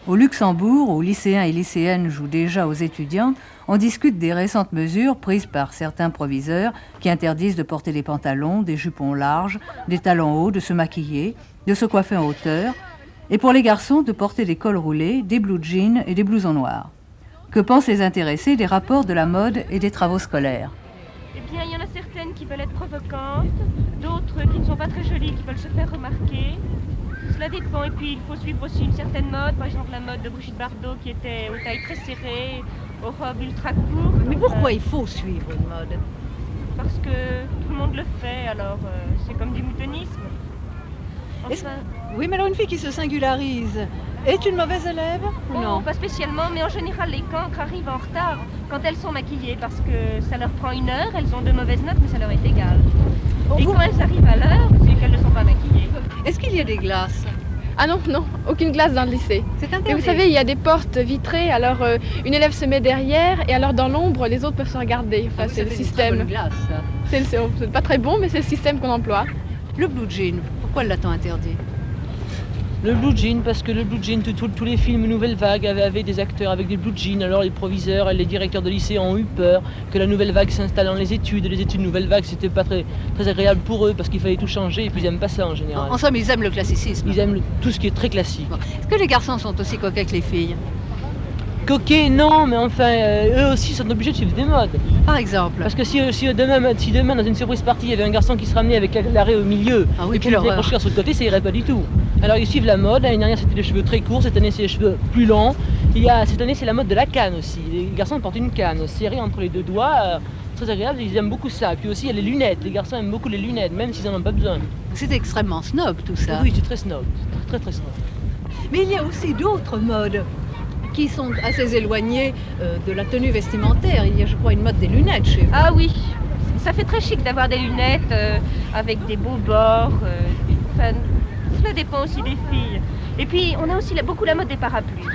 Au Luxembourg, où lycéens et lycéennes jouent déjà aux étudiantes, on discute des récentes mesures prises par certains proviseurs qui interdisent de porter des pantalons, des jupons larges, des talons hauts, de se maquiller, de se coiffer en hauteur, et pour les garçons de porter des cols roulés, des blue jeans et des blousons noirs. Que pensent les intéressés des rapports de la mode et des travaux scolaires? Eh bien, il y en a certaines qui veulent être provocantes, d'autres qui ne sont pas très jolies, qui veulent se faire remarquer. Cela dépend, et puis il faut suivre aussi une certaine mode, par exemple la mode de Brigitte Bardot qui était aux tailles très serrées, aux robes ultra courtes. Mais pourquoi il faut suivre une mode? Parce que tout le monde le fait, alors c'est comme du moutonnisme. Enfin, Oui, mais alors une fille qui se singularise est une mauvaise élève ou non, pas spécialement, mais en général les cancres arrivent en retard quand elles sont maquillées parce que ça leur prend 1 heure, elles ont de mauvaises notes, mais ça leur est égal. Et quand elles arrivent à l'heure, c'est qu'elles ne sont pas maquillées. Est-ce qu'il y a des glaces? Ah non, non, aucune glace dans le lycée. C'est interdit. Et vous savez, il y a des portes vitrées, alors une élève se met derrière et alors dans l'ombre, les autres peuvent se regarder. Enfin, c'est le système. Glace, ça. C'est pas très bon, mais c'est le système qu'on emploie. Le blue jean, pourquoi l'a-t-on interdit? Le blue jean, parce que le blue jean, tous les films Nouvelle Vague avaient des acteurs avec des blue jeans. Alors les proviseurs et les directeurs de lycée ont eu peur que la Nouvelle Vague s'installe dans les études. Les études Nouvelle Vague, c'était pas très agréable pour eux parce qu'il fallait tout changer et puis ils n'aiment pas ça en général. En somme, ils aiment le classicisme. Ils aiment tout ce qui est très classique. Bon. Est-ce que les garçons sont aussi coquets que les filles? Coquets, non, mais enfin, eux aussi sont obligés de suivre des modes. Par exemple? Parce que si demain, dans une surprise partie, il y avait un garçon qui se ramenait avec l'arrêt au milieu et puis les brochures sur le côté, ça irait pas du tout. Alors ils suivent la mode. L'année dernière, c'était les cheveux très courts, cette année, c'est les cheveux plus longs. Cette année, c'est la mode de la canne aussi. Les garçons portent une canne serrée entre les 2 doigts, très agréable, ils aiment beaucoup ça. Puis aussi, il y a les lunettes. Les garçons aiment beaucoup les lunettes, même s'ils n'en ont pas besoin. C'est extrêmement snob tout ça. Oui, c'est très snob, très très snob. Mais il y a aussi d'autres modes qui sont assez éloignées de la tenue vestimentaire. Il y a, je crois, une mode des lunettes chez vous. Ah oui, ça fait très chic d'avoir des lunettes avec des beaux bords. Enfin, cela dépend aussi des filles. Et puis, on a aussi beaucoup la mode des parapluies.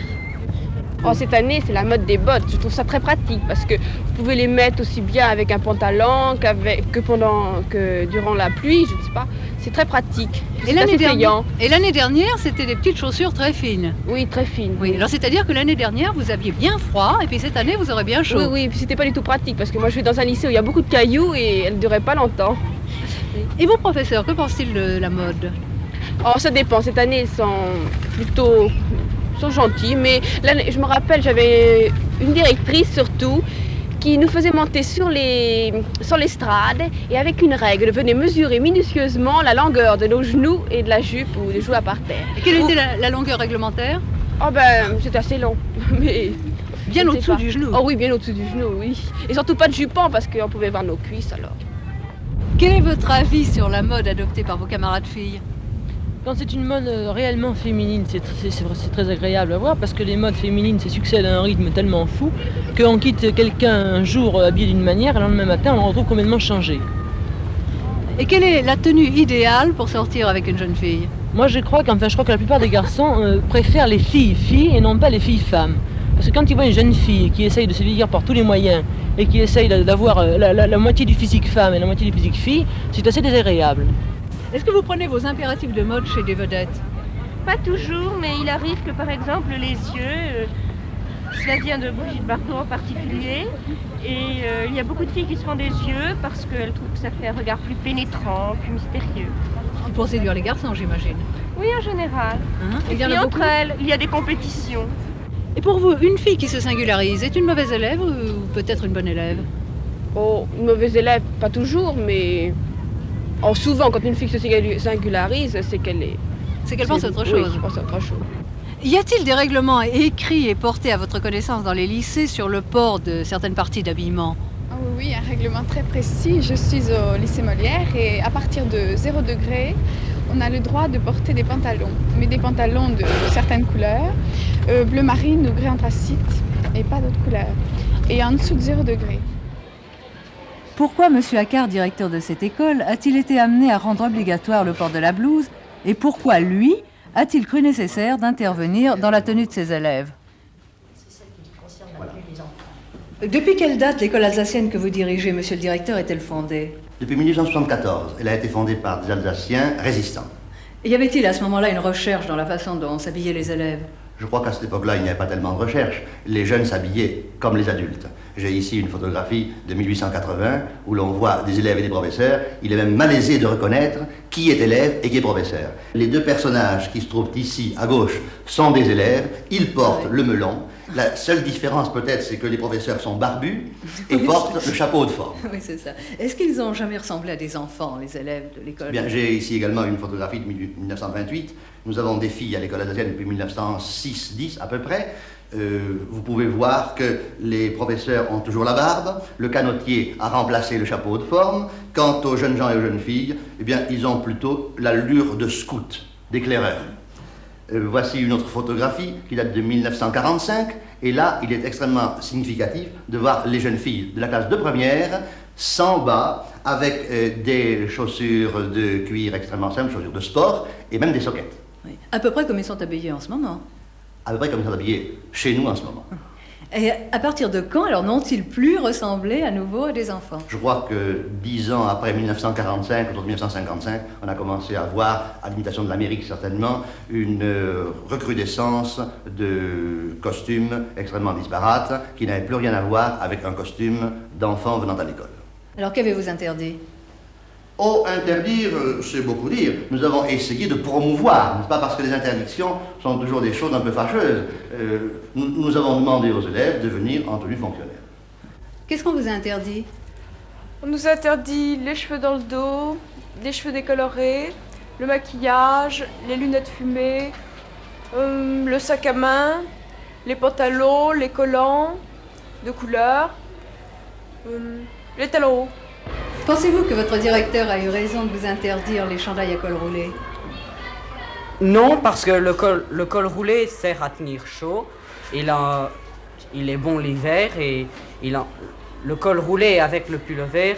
Oh, cette année, c'est la mode des bottes. Je trouve ça très pratique parce que vous pouvez les mettre aussi bien avec un pantalon que durant la pluie, je ne sais pas. C'est très pratique. Et l'année dernière, c'était des petites chaussures très fines. Oui, très fines. Oui, alors c'est-à-dire que l'année dernière, vous aviez bien froid et puis cette année, vous aurez bien chaud. Oui, oui, puis c'était pas du tout pratique parce que moi, je vais dans un lycée où il y a beaucoup de cailloux et elles ne duraient pas longtemps. Et vos professeurs, que pensent-ils de la mode? Oh, ça dépend. Cette année, ils sont gentils, mais là, je me rappelle, j'avais une directrice surtout qui nous faisait monter sur l'estrade et avec une règle venait mesurer minutieusement la longueur de nos genoux et de la jupe ou des jouets par terre. Et quelle était la longueur réglementaire? Oh ben, c'était assez long, mais bien au-dessous du genou. Oh oui, bien au-dessous du genou, oui. Et surtout pas de jupon parce qu'on pouvait voir nos cuisses alors. Quel est votre avis sur la mode adoptée par vos camarades filles? Quand c'est une mode réellement féminine, c'est très agréable à voir parce que les modes féminines se succèdent à un rythme tellement fou qu'on quitte quelqu'un un jour habillé d'une manière et le lendemain matin on le retrouve complètement changé. Et quelle est la tenue idéale pour sortir avec une jeune fille? Moi je crois que la plupart des garçons préfèrent les filles et non pas les filles-femmes. Parce que quand ils voient une jeune fille qui essaye de se vieillir par tous les moyens et qui essaye d'avoir la moitié du physique femme et la moitié du physique fille, c'est assez désagréable. Est-ce que vous prenez vos impératifs de mode chez des vedettes? Pas toujours, mais il arrive que par exemple les yeux, cela vient de Brigitte Bardot en particulier, et il y a beaucoup de filles qui se font des yeux parce qu'elles trouvent que ça fait un regard plus pénétrant, plus mystérieux. Pour séduire les garçons, j'imagine. Oui, en général. Et puis entre elles, il y a des compétitions. Et pour vous, une fille qui se singularise est une mauvaise élève ou peut-être une bonne élève? Oh, une mauvaise élève, pas toujours, mais... Oh, souvent, quand une fille se singularise, c'est qu'elle pense autre chose. Oui, pense autre chose. Y a-t-il des règlements écrits et portés à votre connaissance dans les lycées sur le port de certaines parties d'habillement? Ah oui, un règlement très précis. Je suis au lycée Molière et à partir de 0 degré, on a le droit de porter des pantalons. Mais des pantalons de certaines couleurs, bleu marine ou gris anthracite, et pas d'autres couleurs. Et en dessous de 0 degré. Pourquoi M. Accard, directeur de cette école, a-t-il été amené à rendre obligatoire le port de la blouse? Et pourquoi, lui, a-t-il cru nécessaire d'intervenir dans la tenue de ses élèves? Depuis quelle date l'école alsacienne que vous dirigez, monsieur le directeur, est-elle fondée? Depuis 1974. Elle a été fondée par des Alsaciens résistants. Y avait-il à ce moment-là une recherche dans la façon dont s'habillaient les élèves? Je crois qu'à cette époque-là, il n'y avait pas tellement de recherche. Les jeunes s'habillaient comme les adultes. J'ai ici une photographie de 1880 où l'on voit des élèves et des professeurs. Il est même malaisé de reconnaître qui est élève et qui est professeur. Les deux personnages qui se trouvent ici, à gauche, sont des élèves. Ils portent le melon. La seule différence peut-être, c'est que les professeurs sont barbus et portent le chapeau de forme. Oui, c'est ça. Est-ce qu'ils n'ont jamais ressemblé à des enfants, les élèves de l'école? Bien, j'ai ici également une photographie de 1928. Nous avons des filles à l'école alsacienne depuis 1906-10 à peu près. Vous pouvez voir que les professeurs ont toujours la barbe, le canotier a remplacé le chapeau de forme. Quant aux jeunes gens et aux jeunes filles, eh bien, ils ont plutôt l'allure de scouts, d'éclaireurs. Voici une autre photographie qui date de 1945, et là, il est extrêmement significatif de voir les jeunes filles de la classe de première, sans bas, avec des chaussures de cuir extrêmement simples, chaussures de sport, et même des soquettes. Oui. À peu près comme ils sont habillés en ce moment. À peu près comme ils sont habillés chez nous en ce moment. Et à partir de quand, alors, n'ont-ils plus ressemblé à nouveau à des enfants? Je crois que 10 ans après 1945, autour de 1955, on a commencé à voir, à l'imitation de l'Amérique certainement, une recrudescence de costumes extrêmement disparates qui n'avaient plus rien à voir avec un costume d'enfant venant à l'école. Alors qu'avez-vous interdit? Oh, interdire, c'est beaucoup dire. Nous avons essayé de promouvoir, n'est-ce pas, parce que les interdictions sont toujours des choses un peu fâcheuses. Nous avons demandé aux élèves de venir en tenue fonctionnaire. Qu'est-ce qu'on vous a interdit? On nous a interdit les cheveux dans le dos, les cheveux décolorés, le maquillage, les lunettes fumées, le sac à main, les pantalons, les collants de couleur, les talons hauts. Pensez-vous que votre directeur a eu raison de vous interdire les chandails à col roulé? Non, parce que le col roulé sert à tenir chaud. Il est bon l'hiver et le col roulé avec le pull-over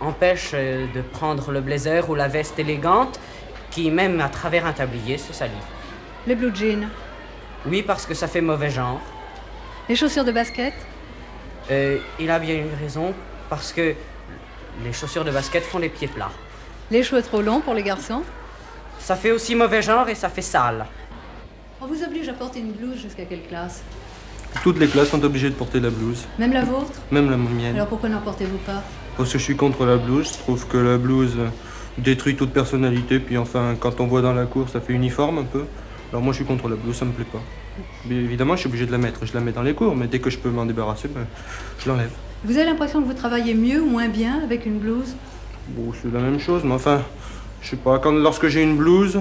empêche de prendre le blazer ou la veste élégante qui, même à travers un tablier, se salit. Les blue jeans? Oui, parce que ça fait mauvais genre. Les chaussures de basket? Il a bien eu raison, parce que les chaussures de basket font les pieds plats. Les cheveux trop longs pour les garçons? Ça fait aussi mauvais genre et ça fait sale. On vous oblige à porter une blouse jusqu'à quelle classe? Toutes les classes sont obligées de porter la blouse. Même la vôtre? Même la mienne. Alors pourquoi n'en portez-vous pas? Parce que je suis contre la blouse. Je trouve que la blouse détruit toute personnalité. Puis enfin, quand on voit dans la cour, ça fait uniforme un peu. Alors moi, je suis contre la blouse, ça me plaît pas. Mais évidemment, je suis obligé de la mettre. Je la mets dans les cours, mais dès que je peux m'en débarrasser, je l'enlève. Vous avez l'impression que vous travaillez mieux ou moins bien avec une blouse? Bon, c'est la même chose, mais enfin, je sais pas. Lorsque j'ai une blouse,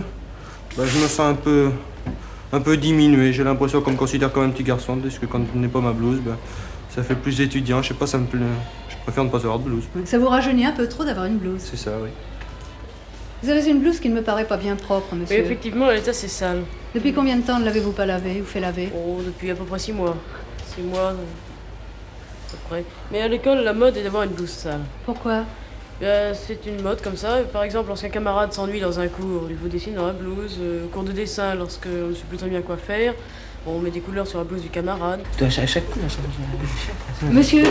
je me sens un peu diminué. J'ai l'impression qu'on me considère comme un petit garçon, parce que quand je n'ai pas ma blouse, ça fait plus étudiant. Je sais pas, ça me plaît. Je préfère ne pas avoir de blouse. Ça vous rajeunit un peu trop d'avoir une blouse? C'est ça, oui. Vous avez une blouse qui ne me paraît pas bien propre, monsieur. Oui, effectivement, elle est assez sale. Depuis combien de temps ne l'avez-vous pas lavée ou fait laver? Oh, depuis à peu près 6 mois. 6 mois, à peu près. Mais à l'école, la mode est d'avoir une blouse sale. Pourquoi? C'est une mode comme ça. Par exemple, lorsqu'un camarade s'ennuie dans un cours, il vous dessine dans la blouse. Cours de dessin, lorsque on ne sait plus très bien quoi faire, on met des couleurs sur la blouse du camarade. À chaque coup, Monsieur,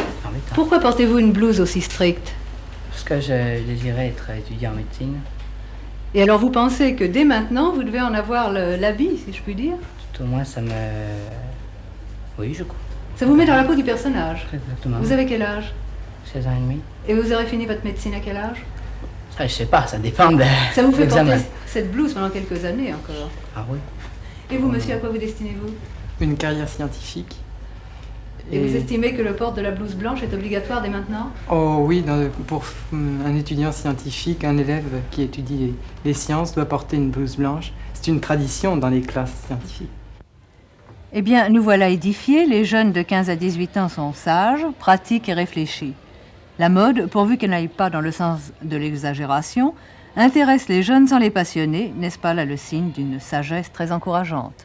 pourquoi portez-vous une blouse aussi stricte? Parce que je désirais être étudiant en médecine. Et alors vous pensez que dès maintenant, vous devez en avoir l'habit, si je puis dire? Tout au moins, ça me... Oui, je crois. Ça vous met dans la peau du personnage. Exactement. Vous avez quel âge? 16 ans et demi. Et vous aurez fini votre médecine à quel âge? Je sais pas, ça dépend de... Ça vous fait l'examen. porter cette blouse pendant quelques années encore. Ah oui. Et vous, monsieur, à quoi vous destinez-vous? Une carrière scientifique. Et vous estimez que le port de la blouse blanche est obligatoire dès maintenant? Oh oui, pour un étudiant scientifique, un élève qui étudie les sciences doit porter une blouse blanche. C'est une tradition dans les classes scientifiques. Eh bien, nous voilà édifiés. Les jeunes de 15 à 18 ans sont sages, pratiques et réfléchis. La mode, pourvu qu'elle n'aille pas dans le sens de l'exagération, intéresse les jeunes sans les passionner. N'est-ce pas là le signe d'une sagesse très encourageante?